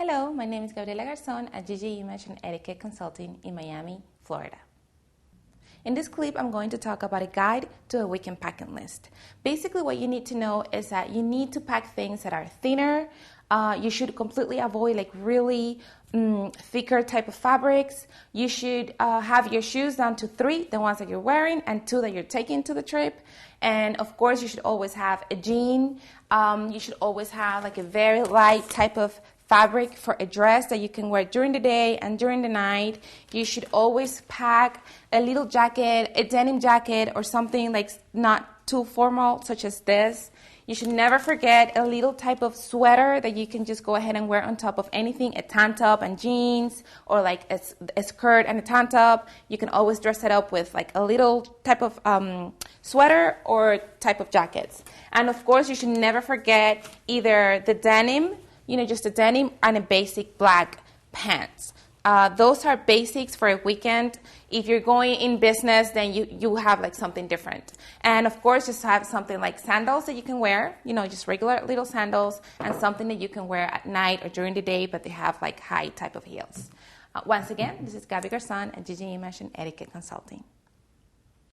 Hello, my name is Gabriela Garzon at GG Image and Etiquette Consulting in Miami, Florida. In this clip, I'm going to talk about a guide to a weekend packing list. Basically, what you need to know is that you need to pack things that are thinner. You should completely avoid like really thicker type of fabrics. You should have your shoes down to 3, the ones that you're wearing, and 2 that you're taking to the trip. And of course, you should always have a jean. You should always have like a very light type of fabric for a dress that you can wear during the day and during the night. You should always pack a little jacket, a denim jacket, or something like not too formal, such as this. You should never forget a little type of sweater that you can just go ahead and wear on top of anything, a tank top and jeans, or like a skirt and a tank top. You can always dress it up with like a little type of sweater or type of jackets. And of course, you should never forget either the denim, just a denim and a basic black pants. Those are basics for a weekend. If you're going in business, then you have like something different. And of course, just have something like sandals that you can wear, just regular little sandals, and something that you can wear at night or during the day, but they have like high type of heels. Once again, this is Gabby Garzon at GG Image and Etiquette Consulting.